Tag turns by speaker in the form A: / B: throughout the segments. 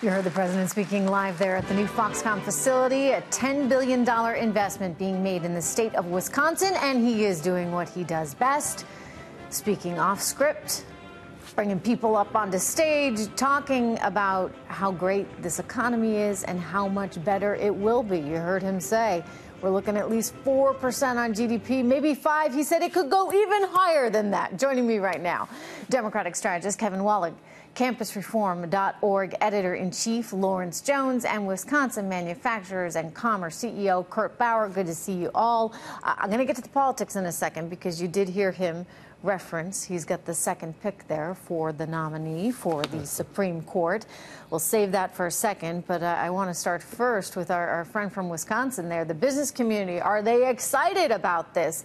A: You heard the president speaking live there at the new Foxconn facility, a $10 billion investment being made in the state of Wisconsin, and he is doing what he does best, speaking off script, bringing people up onto stage, talking about how great this economy is and how much better it will be. You heard him say, we're looking at least 4% on GDP, maybe 5%. He said it could go even higher than that. Joining me right now, Democratic strategist Kevin Wallig, campusreform.org editor-in-chief Lawrence Jones, and Wisconsin Manufacturers and Commerce CEO Kurt Bauer. Good to see you all. I'm going to get to the politics in a second because you did hear him reference. He's got the second pick there for the nominee for the Supreme Court. We'll save that for a second, but I want to start first with our friend from Wisconsin there, the business community. Are they excited about this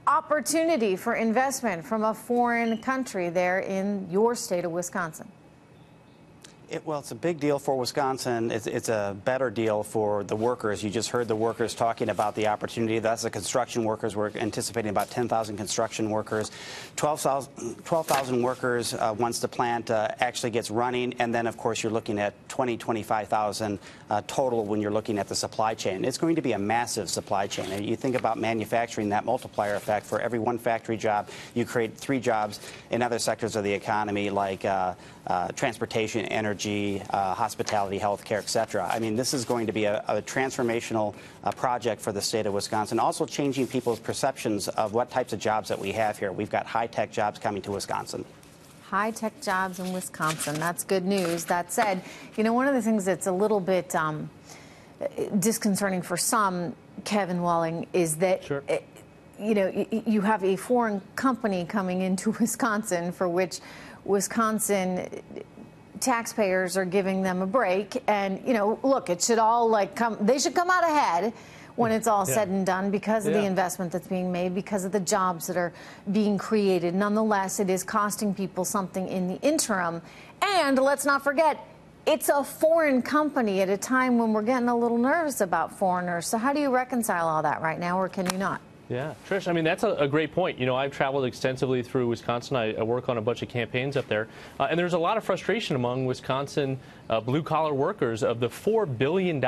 A: opportunity for investment from a foreign country there in your state of Wisconsin?
B: Well, it's a big deal for Wisconsin. It's a better deal for the workers. You just heard the workers talking about the opportunity. That's the construction workers. We're anticipating about 10,000 construction workers, 12,000 workers once the plant actually gets running. And then, of course, you're looking at 25,000 total when you're looking at the supply chain. It's going to be a massive supply chain. And you think about manufacturing, that multiplier effect. For every one factory job, you create 3 jobs in other sectors of the economy like transportation, energy, hospitality, healthcare, et cetera. I mean, this is going to be a transformational project for the state of Wisconsin, also changing people's perceptions of what types of jobs that we have here. We've got high-tech jobs coming to Wisconsin.
A: High-tech jobs in Wisconsin. That's good news. That said, you know, one of the things that's a little bit disconcerting for some, Kevin Walling, is that
C: Sure.
A: You know, you have a foreign company coming into Wisconsin for which Wisconsin taxpayers are giving them a break. And, you know, look, it should all they should come out ahead when it's all said and done because of the investment that's being made, because of the jobs that are being created. Nonetheless, it is costing people something in the interim. And let's not forget, it's a foreign company at a time when we're getting a little nervous about foreigners. So how do you reconcile all that right now, or can you not?
C: Yeah, Trish, I mean, that's a great point. You know, I've traveled extensively through Wisconsin. I work on a bunch of campaigns up there. And there's a lot of frustration among Wisconsin blue-collar workers of the $4 billion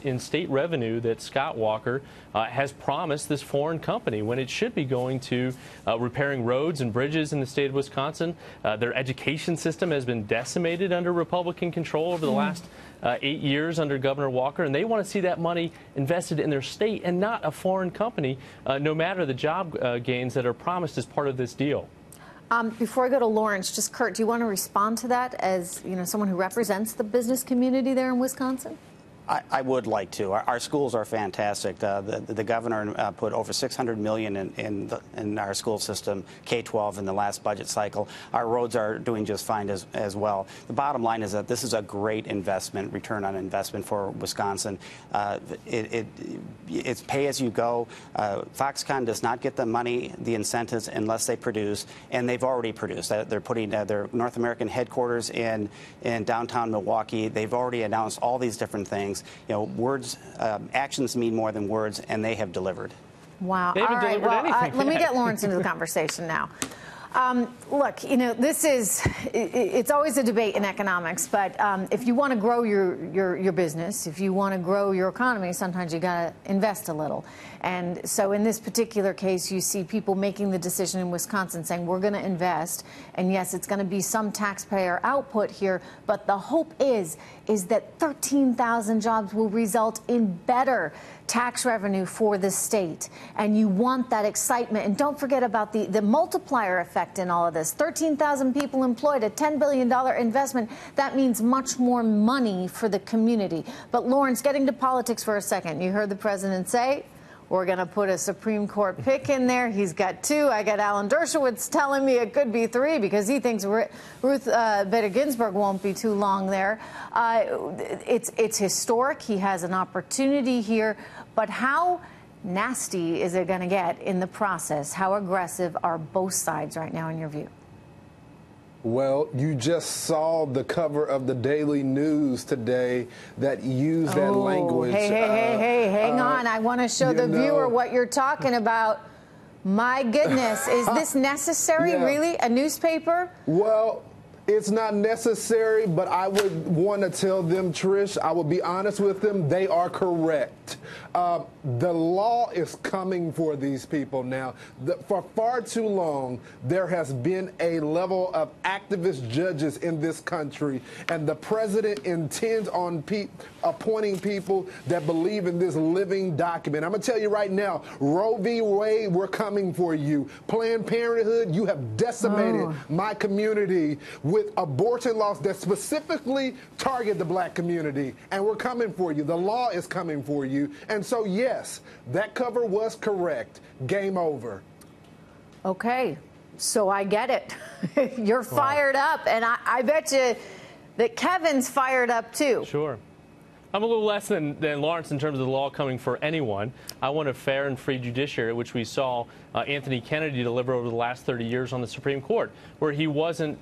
C: in state revenue that Scott Walker has promised this foreign company when it should be going to repairing roads and bridges in the state of Wisconsin. Their education system has been decimated under Republican control over the last 8 years under Governor Walker, and they want to see that money invested in their state and not a foreign company, no matter the job gains that are promised as part of this deal.
A: Before I go to Lawrence, just Kurt, do you want to respond to that as, you know, someone who represents the business community there in Wisconsin?
B: I would like to. Our schools are fantastic. The governor put over $600 million in our school system, K-12, in the last budget cycle. Our roads are doing just fine as well. The bottom line is that this is a great investment, return on investment for Wisconsin. It's pay as you go. Foxconn does not get the money, the incentives, unless they produce, and they've already produced. They're putting their North American headquarters in downtown Milwaukee. They've already announced all these different things. You know, words, actions mean more than words, and they have delivered.
A: Wow.
C: They haven't delivered anything.
A: Let me get Lawrence into the conversation now. Look, you know, it's always a debate in economics, but if you want to grow your business, if you want to grow your economy, sometimes you got to invest a little. And so in this particular case, you see people making the decision in Wisconsin saying, we're going to invest. And yes, it's going to be some taxpayer output here, but the hope is that 13,000 jobs will result in better tax revenue for the state. And you want that excitement. And don't forget about the multiplier effect in all of this. 13,000 people employed, a $10 billion investment. That means much more money for the community. But Lawrence, getting to politics for a second, you heard the president say, we're going to put a Supreme Court pick in there. He's got 2. I got Alan Dershowitz telling me it could be 3 because he thinks Ruth Bader Ginsburg won't be too long there. It's historic. He has an opportunity here. But how nasty is it going to get in the process? How aggressive are both sides right now in your view?
D: Well, you just saw the cover of the Daily News today that used that language.
A: Hey, hang on. I want to show the viewer what you're talking about. My goodness, is this necessary, really? A newspaper?
D: Well, It's not necessary, but I would want to tell them, Trish, I would be honest with them, they are correct. The law is coming for these people now. For far too long, there has been a level of activist judges in this country, and the president intends on appointing people that believe in this living document. I'm going to tell you right now, Roe v. Wade, we're coming for you. Planned Parenthood, you have decimated my community with abortion laws that specifically target the black community, and we're coming for you. The law is coming for you. And so, yes, that cover was correct. Game over. Okay,
A: so I get it. You're fired up, and I bet you that Kevin's fired up too.
C: Sure. I'm a little less than Lawrence in terms of the law coming for anyone. I want a fair and free judiciary, which we saw Anthony Kennedy deliver over the last 30 years on the Supreme Court, where he wasn't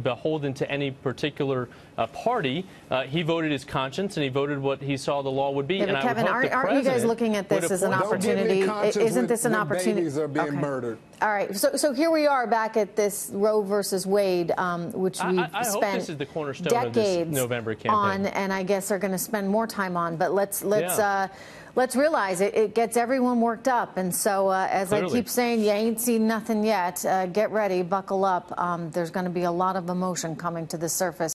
C: beholden to any particular party. He voted his conscience, and he voted what he saw the law would be.
A: Yeah, but Kevin, aren't you guys looking at this as an opportunity? Isn't this an opportunity?
D: Babies are being murdered.
A: All right, so here we are back at this Roe versus Wade, which we've
C: I hope
A: spent
C: this is the cornerstone
A: decades
C: of this November campaign
A: on, and I guess are going to spend more time on. But let's realize it gets everyone worked up, and so as
C: Clearly.
A: I keep saying, you ain't seen nothing yet. Get ready, buckle up. There's going to be a lot of emotion coming to the surface.